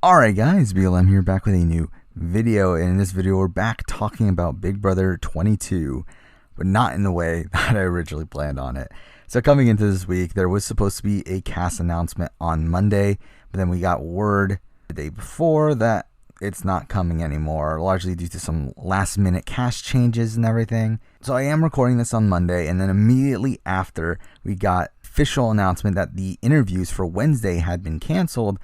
Alright guys, BLM here, back with a new video, and in this video we're back talking about Big Brother 22, but not in the way that I originally planned on it. So coming into this week, there was supposed to be a cast announcement on Monday, but then we got word the day before that it's not coming anymore, largely due to some last minute cast changes and everything. So I am recording this on Monday, and then immediately after we got official announcement that the interviews for Wednesday had been canceled,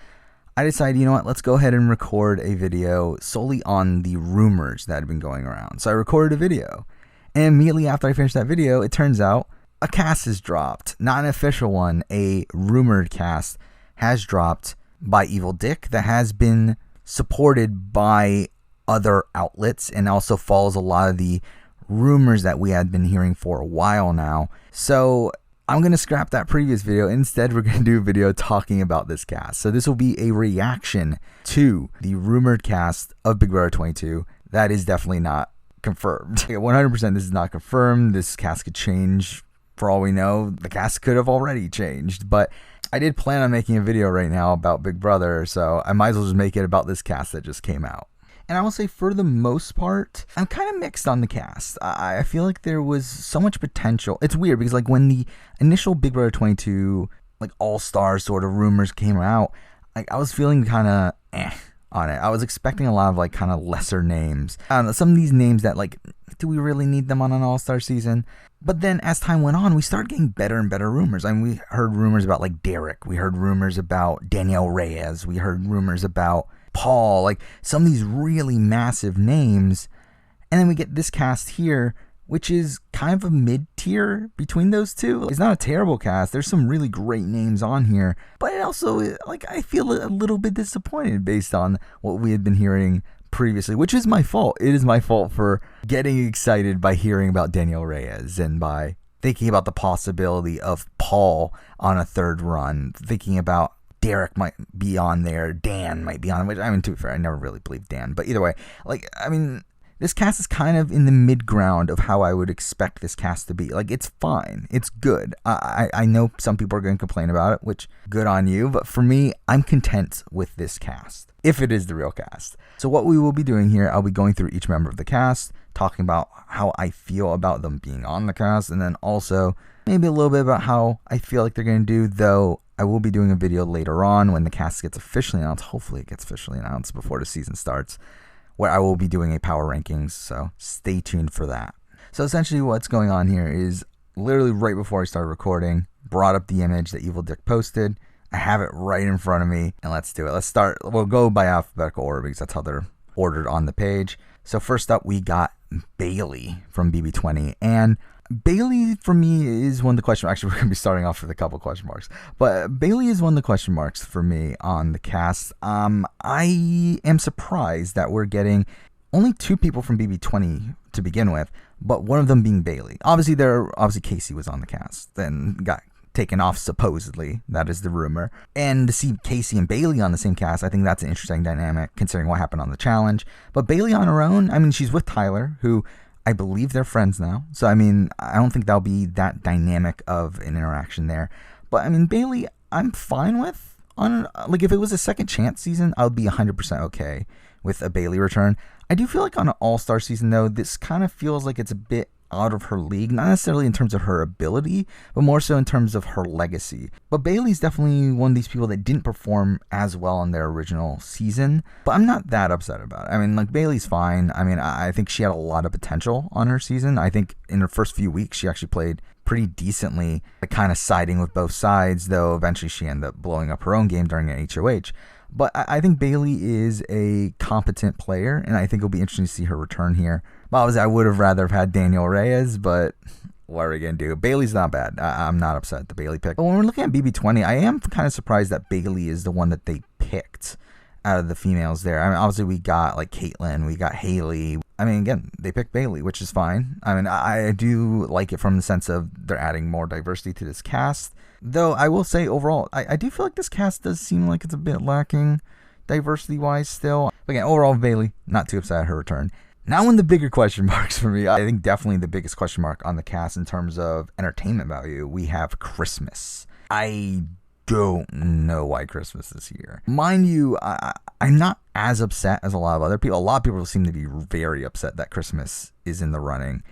I decided, you know what, let's go ahead and record a video solely on the rumors that had been going around. So I recorded a video, and immediately after I finished that video, it turns out a cast has dropped. Not an official one, a rumored cast has dropped by Evil Dick that has been supported by other outlets and also follows a lot of the rumors that we had been hearing for a while now. So I'm going to scrap that previous video. Instead, we're going to do a video talking about this cast. So this will be a reaction to the rumored cast of Big Brother 22. That is definitely not confirmed. 100% this is not confirmed. This cast could change for all we know. The cast could have already changed, but I did plan on making a video right now about Big Brother, so I might as well just make it about this cast that just came out. And I will say, for the most part, I'm kind of mixed on the cast. I feel like there was so much potential. It's weird because like when the initial Big Brother 22 like all-star sort of rumors came out, like I was feeling kind of on it. I was expecting a lot of like kind of lesser names. I don't know, some of these names that like, do we really need them on an all-star season? But then as time went on, we started getting better and better rumors. I mean, we heard rumors about like Derek. We heard rumors about Danielle Reyes. We heard rumors about Paul, like some of these really massive names. And then we get this cast here, which is kind of a mid-tier between those two. It's not a terrible cast. There's some really great names on here, but it also, like, I feel a little bit disappointed based on what we had been hearing previously, which is my fault. It is my fault for getting excited by hearing about Danielle Reyes and by thinking about the possibility of Paul on a third run, thinking about Derek might be on there, Dan might be on, which, I mean, to be fair, I never really believed Dan, but either way, like, I mean, this cast is kind of in the mid-ground of how I would expect this cast to be. Like, it's fine. It's good. I know some people are going to complain about it, which, good on you, but for me, I'm content with this cast, if it is the real cast. So what we will be doing here, I'll be going through each member of the cast, talking about how I feel about them being on the cast, and then also maybe a little bit about how I feel like they're going to do, though I will be doing a video later on when the cast gets officially announced. Hopefully it gets officially announced before the season starts, where I will be doing a power rankings, so stay tuned for that. So essentially what's going on here is literally right before I started recording, brought up the image that Evil Dick posted. I have it right in front of me, and let's do it. Let's start. We'll go by alphabetical order because that's how they're ordered on the page. So first up, we got Bailey from BB20, and Bailey, for me, is one of the question marks. Actually, we're going to be starting off with a couple question marks. But Bailey is one of the question marks for me on the cast. I am surprised that we're getting only two people from BB20 to begin with, but one of them being Bailey. Obviously, Casey was on the cast, then got taken off, supposedly. That is the rumor. And to see Casey and Bailey on the same cast, I think that's an interesting dynamic, considering what happened on the challenge. But Bailey on her own, I mean, she's with Tyler, who I believe they're friends now. So, I mean, I don't think that'll be that dynamic of an interaction there. But, I mean, Bailey, I'm fine with. Like, if it was a second chance season, I would be 100% okay with a Bailey return. I do feel like on an all-star season, though, this kind of feels like it's a bit out of her league, not necessarily in terms of her ability, but more so in terms of her legacy. But Bailey's definitely one of these people that didn't perform as well in their original season, but I'm not that upset about it. I mean, like, Bailey's fine. I mean, I think she had a lot of potential on her season. I think in her first few weeks, she actually played pretty decently, like, kind of siding with both sides, though eventually she ended up blowing up her own game during an HOH. But I think Bailey is a competent player, and I think it'll be interesting to see her return here. But obviously, I would have rather have had Danielle Reyes, but what are we going to do? Bailey's not bad. I'm not upset at the Bailey pick. But when we're looking at BB20, I am kind of surprised that Bailey is the one that they picked out of the females there. I mean, obviously, we got like Caitlyn, we got Haley. I mean, again, they picked Bailey, which is fine. I mean, I do like it from the sense of they're adding more diversity to this cast. Though I will say overall, I do feel like this cast does seem like it's a bit lacking diversity-wise still. But again, overall, Bailey, not too upset at her return. Now in the bigger question marks for me, I think definitely the biggest question mark on the cast in terms of entertainment value, we have Christmas. I don't know why Christmas is here. Mind you, I'm not as upset as a lot of other people. A lot of people seem to be very upset that Christmas is in the running.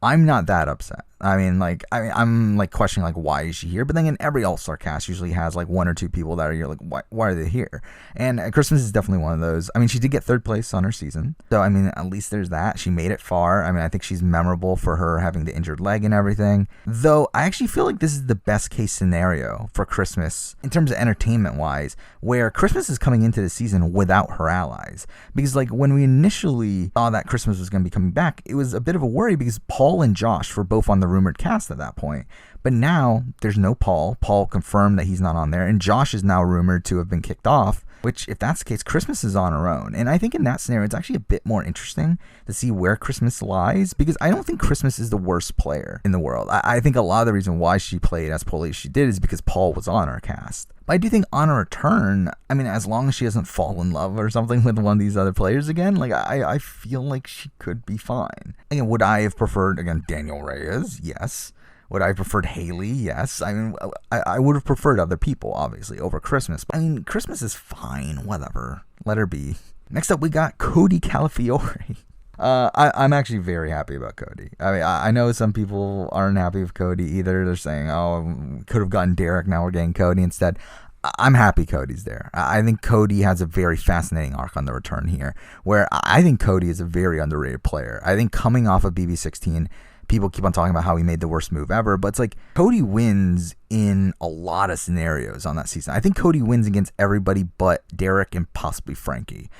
I'm not that upset. I'm questioning why is she here? But then in every All-Star cast usually has one or two people that are here why are they here? And Christmas is definitely one of those. She did get third place on her season, so at least there's that. She made it far. I think she's memorable for her having the injured leg and everything. Though I actually feel like this is the best case scenario for Christmas in terms of entertainment wise, where Christmas is coming into the season without her allies. Because when we initially saw that Christmas was going to be coming back, it was a bit of a worry because Paul and Josh were both on the rumored cast at that point. But now there's no Paul. Paul confirmed that he's not on there, and Josh is now rumored to have been kicked off, which if that's the case, Christmas is on her own. And I think in that scenario, it's actually a bit more interesting to see where Christmas lies, because I don't think Christmas is the worst player in the world. I think a lot of the reason why she played as poorly as she did is because Paul was on her cast. But I do think on a return, as long as she doesn't fall in love or something with one of these other players again, I feel like she could be fine. Again, would I have preferred, Danielle Reyes? Yes. Would I have preferred Haley? Yes. I would have preferred other people, obviously, over Christmas. But, Christmas is fine. Whatever. Let her be. Next up, we got Cody Calafiore. I'm actually very happy about Cody. I know some people aren't happy with Cody either. They're saying, oh, could have gotten Derek, now we're getting Cody instead. I'm happy Cody's there. I think Cody has a very fascinating arc on the return here, where I think Cody is a very underrated player. I think coming off of BB16, people keep on talking about how he made the worst move ever, but it's Cody wins in a lot of scenarios on that season. I think Cody wins against everybody but Derek and possibly Frankie.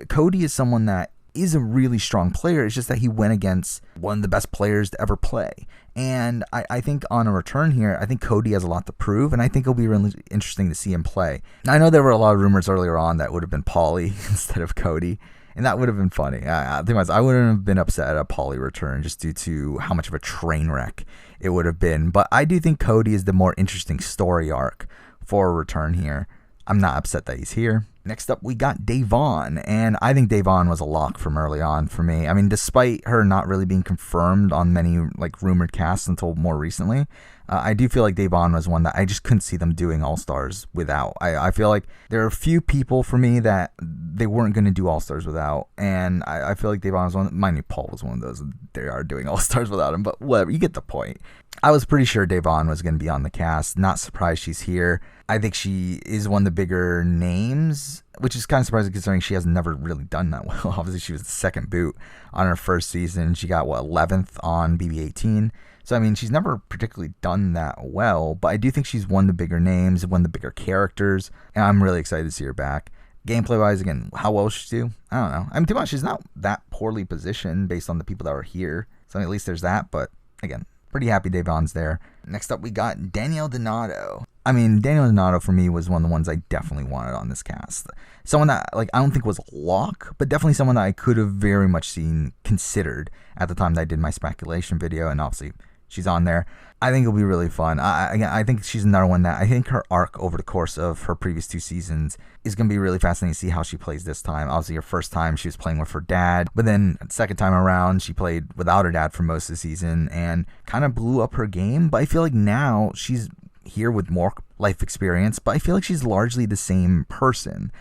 Cody is someone that is a really strong player. It's just that he went against one of the best players to ever play. And I think on a return here, I think Cody has a lot to prove, and I think it'll be really interesting to see him play. Now, I know there were a lot of rumors earlier on that would have been Paulie instead of Cody, and that would have been funny. I wouldn't have been upset at a Paulie return just due to how much of a train wreck it would have been. But I do think Cody is the more interesting story arc for a return here. I'm not upset that he's here. Next up, we got Davonne, and I think Davonne was a lock from early on for me. Despite her not really being confirmed on many rumored casts until more recently, I do feel like Davonne was one that I just couldn't see them doing All-Stars without. I feel like there are a few people for me that they weren't going to do All-Stars without, and I feel like Davonne was one. Mind you, Paul was one of those. They are doing All-Stars without him, but whatever, you get the point. I was pretty sure Davonne was going to be on the cast. Not surprised she's here. I think she is one of the bigger names, which is kind of surprising considering she has never really done that well. Obviously, she was the second boot on her first season. She got, 11th on BB18. So, she's never particularly done that well, but I do think she's one of the bigger names, one of the bigger characters, and I'm really excited to see her back. Gameplay-wise, again, how well she do? I don't know. To be honest, she's not that poorly positioned based on the people that are here. So, at least there's that, but, again, pretty happy Davonne's there. Next up, we got Danielle Donato. Danielle Donato for me was one of the ones I definitely wanted on this cast. Someone that, I don't think was a lock, but definitely someone that I could have very much considered at the time that I did my speculation video, and obviously she's on there. I think it'll be really fun. I think she's another one that I think her arc over the course of her previous two seasons is going to be really fascinating to see how she plays this time. Obviously, her first time she was playing with her dad, but then second time around she played without her dad for most of the season and kind of blew up her game. But I feel like now she's here with more life experience, but I feel like she's largely the same person.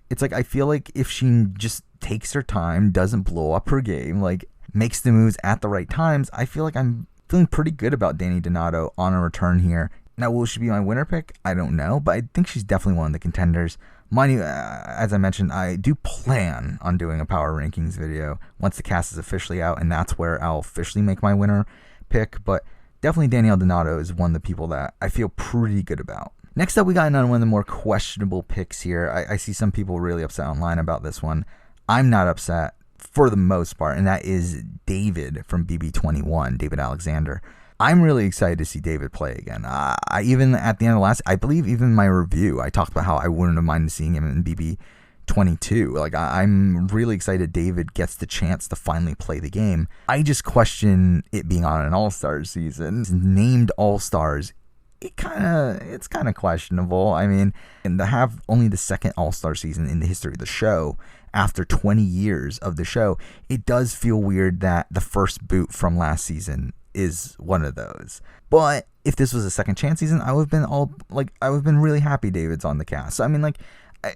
It's I feel like if she just takes her time, doesn't blow up her game, makes the moves at the right times, I feel like I'm feeling pretty good about Danny Donato on a return here. Now, will she be my winner pick? I don't know, but I think she's definitely one of the contenders. Mind you, as I mentioned, I do plan on doing a power rankings video once the cast is officially out, and that's where I'll officially make my winner pick, but definitely Danielle Donato is one of the people that I feel pretty good about. Next up, we got another one of the more questionable picks here. I see some people really upset online about this one. I'm not upset for the most part, and that is David from BB21, David Alexander. I'm really excited to see David play again. I even at the end of I believe even in my review, I talked about how I wouldn't have minded seeing him in BB22. I'm really excited David gets the chance to finally play the game. I just question it being on an All-Stars season. It's named All-Stars. It's kind of questionable. And to have only the second All-Star season in the history of the show after 20 years of the show, it does feel weird that the first boot from last season is one of those. But if this was a second chance season, I would have been really happy David's on the cast. So, I mean, like,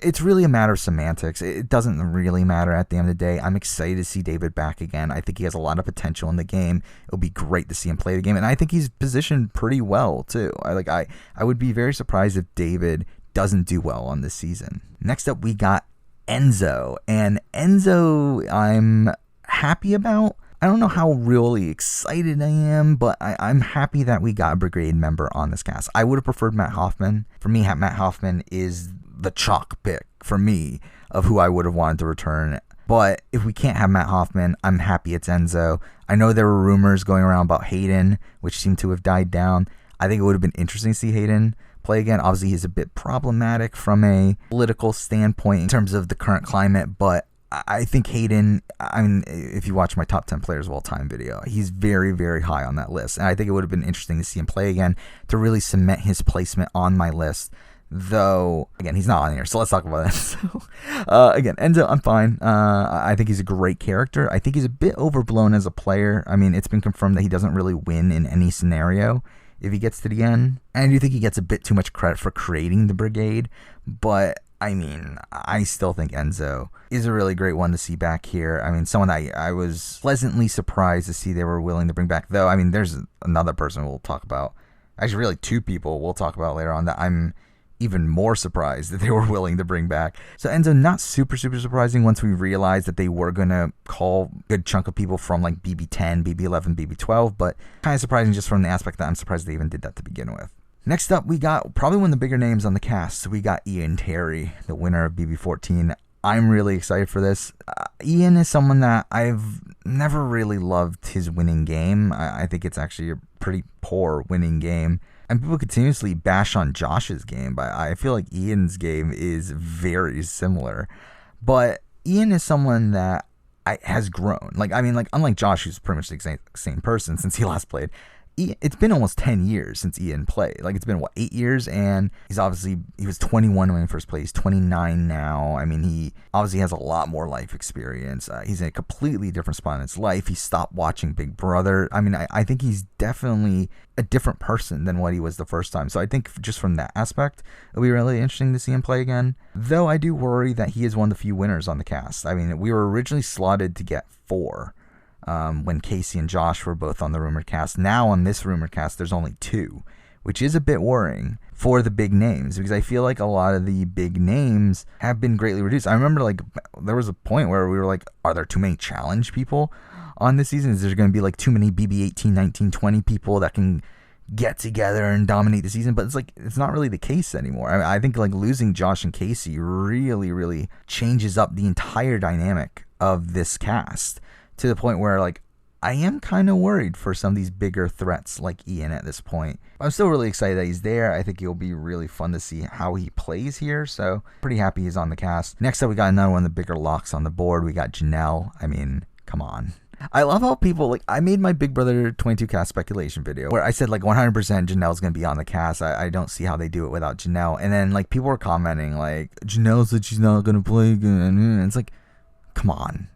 it's really a matter of semantics. It doesn't really matter at the end of the day. I'm excited to see David back again. I think he has a lot of potential in the game. It'll be great to see him play the game, and I think he's positioned pretty well too. I would be very surprised if David doesn't do well on this season. Next up, we got Enzo, and Enzo I'm happy about. I don't know how really excited I am, but I'm happy that we got a brigade member on this cast. I would have preferred Matt Hoffman. For me, Matt Hoffman is the chalk pick for me of who I would have wanted to return. But if we can't have Matt Hoffman, I'm happy it's Enzo. I know there were rumors going around about Hayden, which seem to have died down. I think it would have been interesting to see Hayden play again. Obviously, he's a bit problematic from a political standpoint in terms of the current climate, but I think Hayden, I mean, if you watch my top 10 players of all time video, he's very, very high on that list. And I think it would have been interesting to see him play again to really cement his placement on my list. Though, again, he's not on here, so let's talk about Enzo. Again, Enzo, I'm fine. I think he's a great character. I think he's a bit overblown as a player. I mean, it's been confirmed that he doesn't really win in any scenario if he gets to the end. And I do think he gets a bit too much credit for creating the brigade. But, I mean, I still think Enzo is a really great one to see back here. I mean, someone I was pleasantly surprised to see they were willing to bring back. Though, I mean, there's another person we'll talk about. Actually, really two people we'll talk about later on that I'm even more surprised that they were willing to bring back. So Enzo, not super surprising once we realized that they were going to call a good chunk of people from like BB10, BB11, BB12, but kind of surprising just from the aspect that I'm surprised they even did that to begin with. Next up, we got probably one of the bigger names on the cast. So we got Ian Terry, the winner of BB14. I'm really excited for this. Ian is someone that I've never really loved his winning game. I think it's actually a pretty poor winning game. And people continuously bash on Josh's game, but I feel like Ian's game is very similar. But Ian is someone that has grown. Like, I mean, like, unlike Josh, who's pretty much the exact same person since he last played, it's been almost 10 years since Ian played. Like, it's been, 8 years? And he was 21 when he first played. He's 29 now. I mean, he obviously has a lot more life experience. He's in a completely different spot in his life. He stopped watching Big Brother. I mean, I think he's definitely a different person than what he was the first time. So I think just from that aspect, it'll be really interesting to see him play again. Though I do worry that he is one of the few winners on the cast. I mean, we were originally slotted to get 4. When Casey and Josh were both on the rumored cast. Now on this rumored cast, there's only 2, which is a bit worrying for the big names, because I feel like a lot of the big names have been greatly reduced. I remember, like, there was a point where we were like, are there too many challenge people on this season? Is there going to be like too many BB 18, 19, 20 people that can get together and dominate the season? But it's like, it's not really the case anymore. I think like losing Josh and Casey really, really changes up the entire dynamic of this cast, to the point where, like, I am kind of worried for some of these bigger threats like Ian at this point. I'm still really excited that he's there. I think it'll be really fun to see how he plays here. So pretty happy he's on the cast. Next up, we got another one of the bigger locks on the board. We got Janelle. I mean, come on. I love how people, like, I made my Big Brother 22 cast speculation video where I said, like, 100% Janelle's going to be on the cast. I don't see how they do it without Janelle. And then, like, people were commenting, like, Janelle said she's not going to play again. And it's like, come on.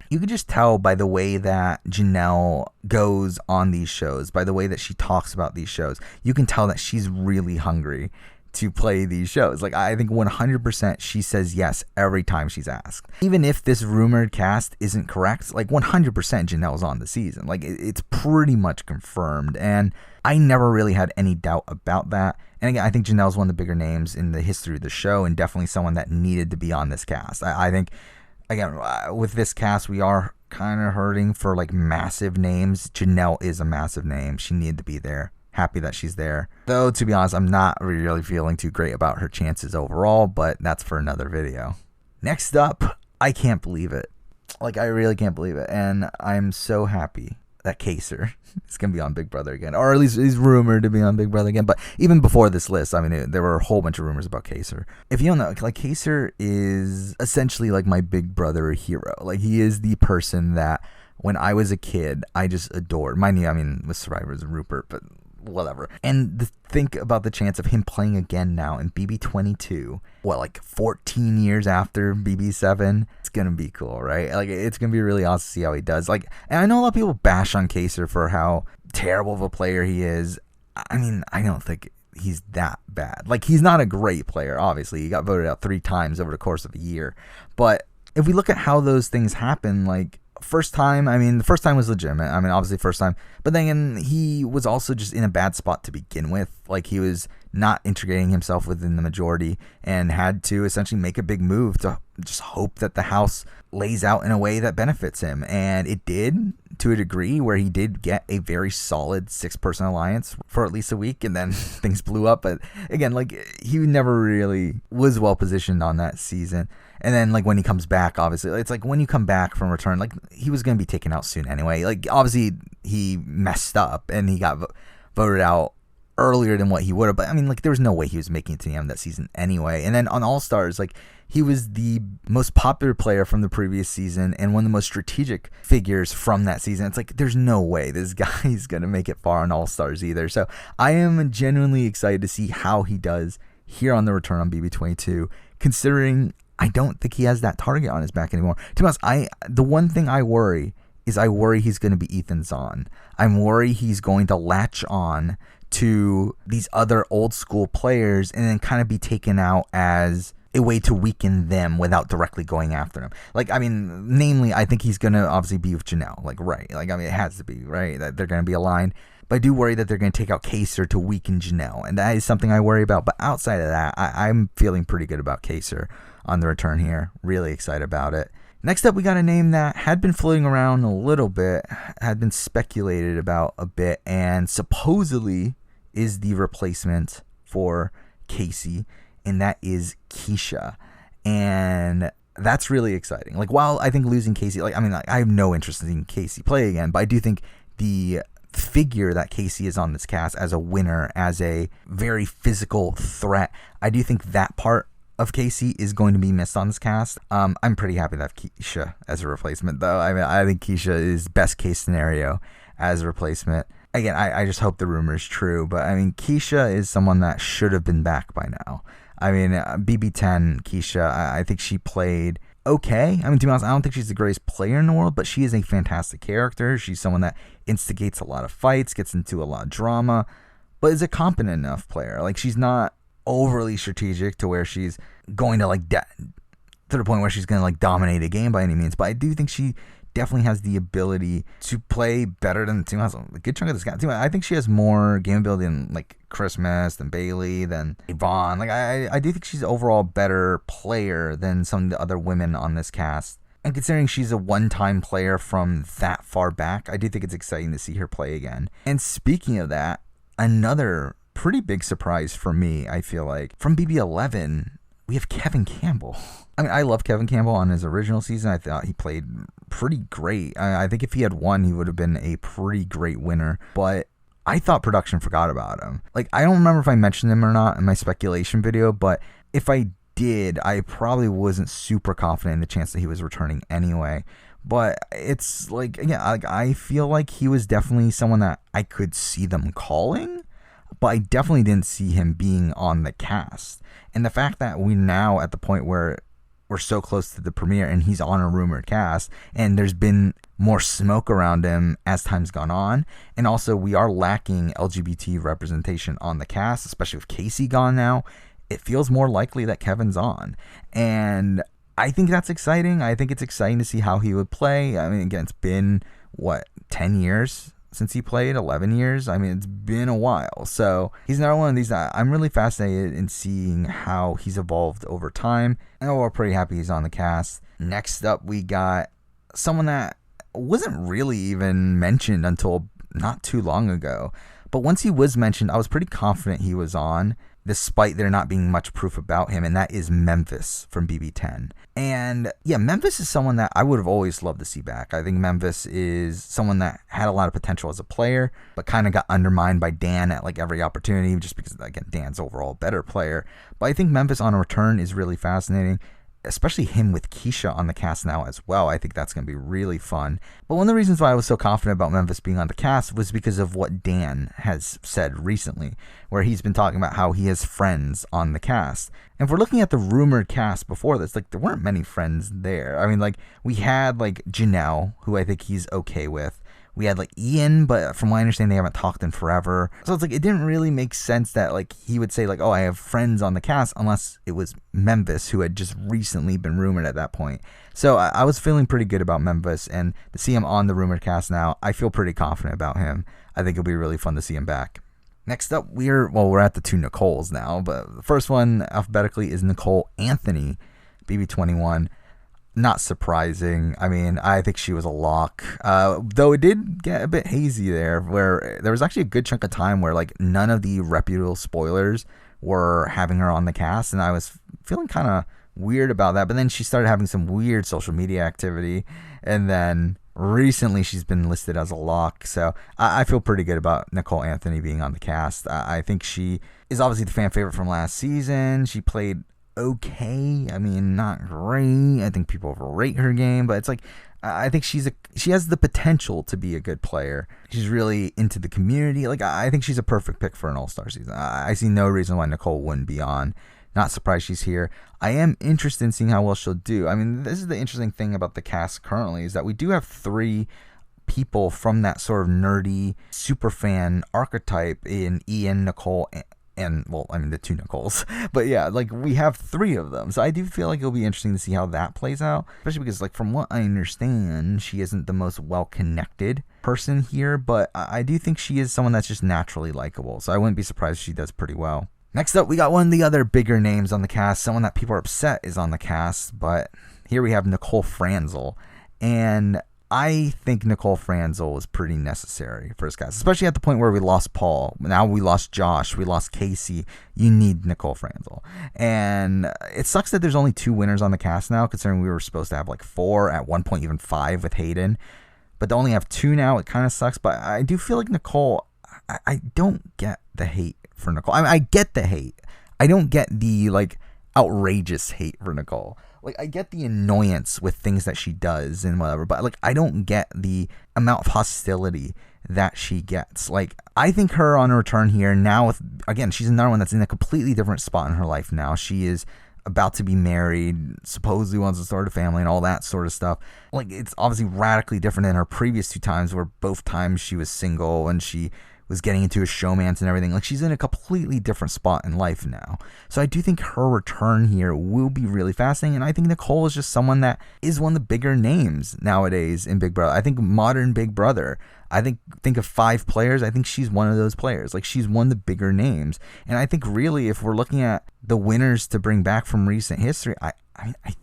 You could just tell by the way that Janelle goes on these shows, by the way that she talks about these shows, you can tell that she's really hungry to play these shows. Like, I think 100% she says yes every time she's asked. Even if this rumored cast isn't correct, like 100% Janelle's on the season. Like, it's pretty much confirmed, and I never really had any doubt about that. And again, I think Janelle's one of the bigger names in the history of the show, and definitely someone that needed to be on this cast. I think, again, with this cast, we are kind of hurting for, like, massive names. Janelle is a massive name. She needed to be there. Happy that she's there. Though, to be honest, I'm not really feeling too great about her chances overall, but that's for another video. Next up, I can't believe it. Like, I really can't believe it. And I'm so happy that Kaysar is going to be on Big Brother again. Or at least he's rumored to be on Big Brother again. But even before this list, I mean, there were a whole bunch of rumors about Kaysar. If you don't know, like, Kaysar is essentially like my Big Brother hero. Like, he is the person that when I was a kid, I just adored. Mind you, I mean, with Survivors and Rupert, but whatever. And think about the chance of him playing again now in BB22, like 14 years after BB7. gonna be cool, right? Like, it's gonna be really awesome to see how he does. Like, and I know a lot of people bash on Kaysar for how terrible of a player he is. I mean, I don't think he's that bad. Like, he's not a great player, obviously. He got voted out 3 times over the course of a year. But if we look at how those things happen, like, first time, I mean, the first time was legitimate. I mean, obviously first time. But then he was also just in a bad spot to begin with. Like, he was not integrating himself within the majority and had to essentially make a big move to just hope that the house lays out in a way that benefits him. And it did, to a degree, where he did get a very solid 6-person alliance for at least a week, and then things blew up. But again, like, he never really was well positioned on that season. And then, like, when he comes back, obviously, it's like when you come back from return, like, he was going to be taken out soon anyway. Like, obviously, he messed up and he got voted out earlier than what he would have. But, I mean, like, there was no way he was making it to the end of that season anyway. And then on All-Stars, like, he was the most popular player from the previous season and one of the most strategic figures from that season. It's like, there's no way this guy's going to make it far on All-Stars either. So I am genuinely excited to see how he does here on the return on BB22, considering I don't think he has that target on his back anymore. To be honest, the one thing I worry is he's going to be Ethan Zahn. I'm worried he's going to latch on to these other old school players and then kind of be taken out as a way to weaken them without directly going after them. Like, I mean, namely, I think he's going to obviously be with Janelle. Like, right. Like, I mean, it has to be, right? That they're going to be aligned. But I do worry that they're going to take out Kaysar to weaken Janelle. And that is something I worry about. But outside of that, I'm feeling pretty good about Kaysar on the return here. Really excited about it. Next up, we got a name that had been floating around a little bit, had been speculated about a bit, and supposedly is the replacement for Casey, and that is Keesha. And that's really exciting. Like, while I think losing Casey, like, I mean, like, I have no interest in seeing Casey play again, but I do think the figure that Casey is on this cast as a winner, as a very physical threat, I do think that part of Casey is going to be missed on this cast. I'm pretty happy to have Keesha as a replacement, though. I mean, I think Keesha is best case scenario as a replacement. Again, I just hope the rumor is true, but I mean, Keesha is someone that should have been back by now. I mean, BB10 Keesha, I think she played okay. I mean, to be honest, I don't think she's the greatest player in the world, but she is a fantastic character. She's someone that instigates a lot of fights, gets into a lot of drama, but is a competent enough player. Like, she's not overly strategic to where she's going to, like, to the point where she's going to, like, dominate a game by any means. But I do think she definitely has the ability to play better than a good chunk of this guy. I think she has more game ability than, like, Christmas, than Bailey, than Davonne. Like, I do think she's overall better player than some of the other women on this cast. And considering she's a one-time player from that far back, I do think it's exciting to see her play again. And speaking of that, another pretty big surprise for me, I feel like, from BB11, we have Kevin Campbell. I mean, I love Kevin Campbell on his original season. I thought he played pretty great. I think if he had won, he would have been a pretty great winner. But I thought production forgot about him. Like, I don't remember if I mentioned him or not in my speculation video, but if I did, I probably wasn't super confident in the chance that he was returning anyway. But it's like, again, I feel like he was definitely someone that I could see them calling, but I definitely didn't see him being on the cast. And the fact that we're now at the point where we're so close to the premiere and he's on a rumored cast, and there's been more smoke around him as time's gone on, and also we are lacking LGBT representation on the cast, especially with Casey gone now, it feels more likely that Kevin's on. And I think that's exciting. I think it's exciting to see how he would play. I mean, again, it's been, 10 years since he played? 11 years? I mean, it's been a while. So he's another one of these that I'm really fascinated in seeing how he's evolved over time. And we're pretty happy he's on the cast. Next up, we got someone that wasn't really even mentioned until not too long ago. But once he was mentioned, I was pretty confident he was on, despite there not being much proof about him, and that is Memphis from BB10. And yeah, Memphis is someone that I would have always loved to see back. I think Memphis is someone that had a lot of potential as a player, but kind of got undermined by Dan at like every opportunity, just because, again, Dan's overall a better player. But I think Memphis on a return is really fascinating, especially him with Keesha on the cast now as well. I think that's going to be really fun. But one of the reasons why I was so confident about Memphis being on the cast was because of what Dan has said recently, where he's been talking about how he has friends on the cast. And if we're looking at the rumored cast before this, like, there weren't many friends there. I mean, like, we had, like, Janelle, who I think he's okay with. We had, like, Ian, but from what I understand, they haven't talked in forever. So it's like, it didn't really make sense that, like, he would say, like, oh, I have friends on the cast, unless it was Memphis, who had just recently been rumored at that point. So I was feeling pretty good about Memphis, and to see him on the rumored cast now, I feel pretty confident about him. I think it'll be really fun to see him back. Next up, we're at the two Nicoles now, but the first one alphabetically is Nicole Anthony, BB21. Not surprising. I mean, I think she was a lock. Though it did get a bit hazy there, where there was actually a good chunk of time where, like, none of the reputable spoilers were having her on the cast, and I was feeling kind of weird about that. But then she started having some weird social media activity, and then recently she's been listed as a lock. So I feel pretty good about Nicole Anthony being on the cast. I think she is obviously the fan favorite from last season. She played okay. I mean, not great. I think people overrate her game, but it's like, I think she has the potential to be a good player. She's really into the community. Like, I think she's a perfect pick for an all-star season. I see no reason why Nicole wouldn't be on. Not surprised she's here. I am interested in seeing how well she'll do. I mean, this is the interesting thing about the cast currently, is that we do have 3 people from that sort of nerdy super fan archetype in Ian, Nicole, and, well, I mean, the two Nicoles. But yeah, like, we have 3 of them. So I do feel like it'll be interesting to see how that plays out. Especially because, like, from what I understand, she isn't the most well-connected person here. But I do think she is someone that's just naturally likable. So I wouldn't be surprised if she does pretty well. Next up, we got one of the other bigger names on the cast. Someone that people are upset is on the cast. But here we have Nicole Franzel. And I think Nicole Franzel was pretty necessary for this cast, especially at the point where we lost Paul. Now we lost Josh. We lost Casey. You need Nicole Franzel. And it sucks that there's only 2 winners on the cast now, considering we were supposed to have like 4, at one point even 5 with Hayden. But to only have 2 now, it kind of sucks. But I do feel like Nicole, I don't get the hate for Nicole. I mean, I get the hate. I don't get the, like, outrageous hate for Nicole. Like, I get the annoyance with things that she does and whatever, but, like, I don't get the amount of hostility that she gets. Like, I think her on a return here now with, again, she's another one that's in a completely different spot in her life now. She is about to be married, supposedly wants to start a family and all that sort of stuff. Like, it's obviously radically different than her previous 2 times, where both times she was single and she was getting into a showmance and everything. Like, she's in a completely different spot in life now. So I do think her return here will be really fascinating. And I think Nicole is just someone that is one of the bigger names nowadays in Big Brother. I think modern Big Brother, I think of 5 players. I think she's one of those players. Like, she's one of the bigger names. And I think really, if we're looking at the winners to bring back from recent history, I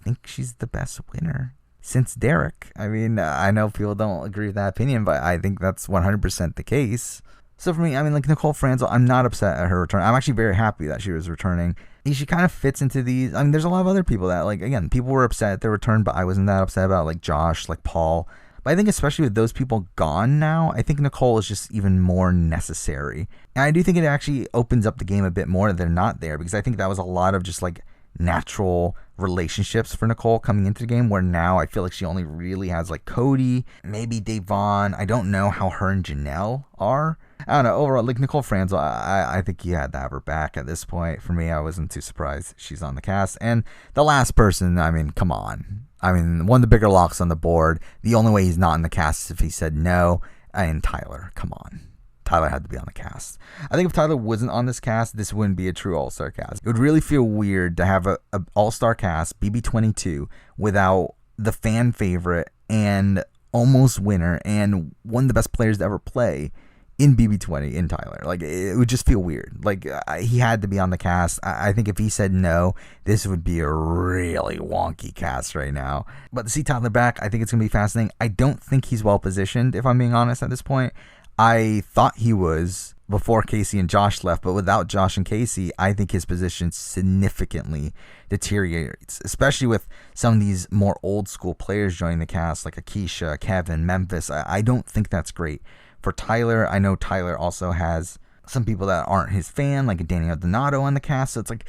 think she's the best winner since Derek. I mean, I know people don't agree with that opinion, but I think that's 100% the case. So for me, I mean, like, Nicole Franzel, I'm not upset at her return. I'm actually very happy that she was returning. She kind of fits into these. I mean, there's a lot of other people that, like, again, people were upset at their return, but I wasn't that upset about, like, Josh, like Paul. But I think especially with those people gone now, I think Nicole is just even more necessary. And I do think it actually opens up the game a bit more that they're not there, because I think that was a lot of just, like, natural relationships for Nicole coming into the game, where now I feel like she only really has, like, Cody, maybe Davonne. I don't know how her and Janelle are. I don't know. Overall, like, Nicole Franzel, I think you had to have her back at this point. For me, I wasn't too surprised she's on the cast. And the last person, I mean, come on. I mean, one of the bigger locks on the board. The only way he's not in the cast is if he said no. And Tyler, come on. Tyler had to be on the cast. I think if Tyler wasn't on this cast, this wouldn't be a true all-star cast. It would really feel weird to have a all-star cast, BB22, without the fan favorite and almost winner and one of the best players to ever play in BB20 in Tyler. Like, it would just feel weird. Like, he had to be on the cast. I think if he said no, this would be a really wonky cast right now. But to see Tyler back, I think it's going to be fascinating. I don't think he's well positioned, if I'm being honest at this point. I thought he was before Casey and Josh left, but without Josh and Casey, I think his position significantly deteriorates, especially with some of these more old school players joining the cast, like a Keesha, Kevin, Memphis. I don't think that's great. For Tyler, I know Tyler also has some people that aren't his fan, like a Danielle Donato on the cast, so it's like,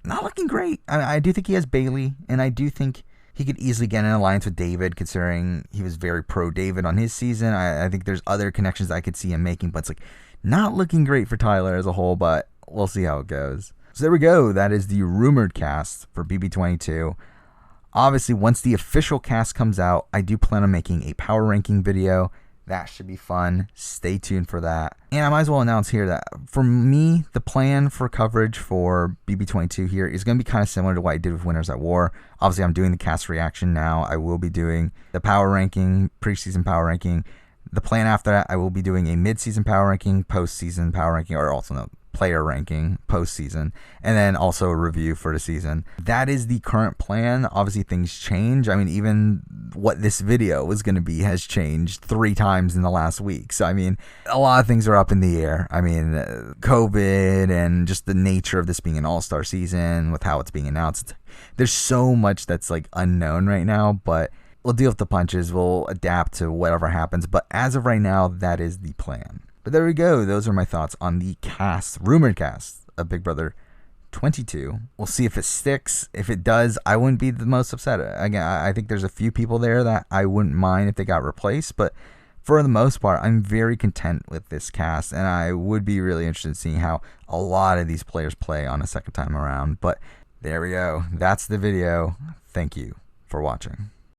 not looking great. I do think he has Bailey, and I do think he could easily get in an alliance with David, considering he was very pro David on his season. I think there's other connections I could see him making, but it's like not looking great for Tyler as a whole, but we'll see how it goes. So there we go. That is the rumored cast for BB22. Obviously, once the official cast comes out, I do plan on making a power ranking video. That should be fun. Stay tuned for that. And I might as well announce here that for me, the plan for coverage for BB22 here is going to be kind of similar to what I did with Winners at War. Obviously, I'm doing the cast reaction now. I will be doing the power ranking, preseason power ranking. The plan after that, I will be doing a mid-season power ranking, post-season power ranking, or also no, player ranking post-season, and then also a review for the season. That is the current plan. Obviously, things change. I mean, even what this video was going to be has changed 3 times in the last week. So, I mean, a lot of things are up in the air. I mean, COVID and just the nature of this being an all-star season with how it's being announced. There's so much that's like unknown right now, but we'll deal with the punches. We'll adapt to whatever happens. But as of right now, that is the plan. But there we go. Those are my thoughts on the cast, rumored cast of Big Brother 22. We'll see if it sticks. If it does, I wouldn't be the most upset. Again, I think there's a few people there that I wouldn't mind if they got replaced. But for the most part, I'm very content with this cast. And I would be really interested in seeing how a lot of these players play on a second time around. But there we go. That's the video. Thank you for watching.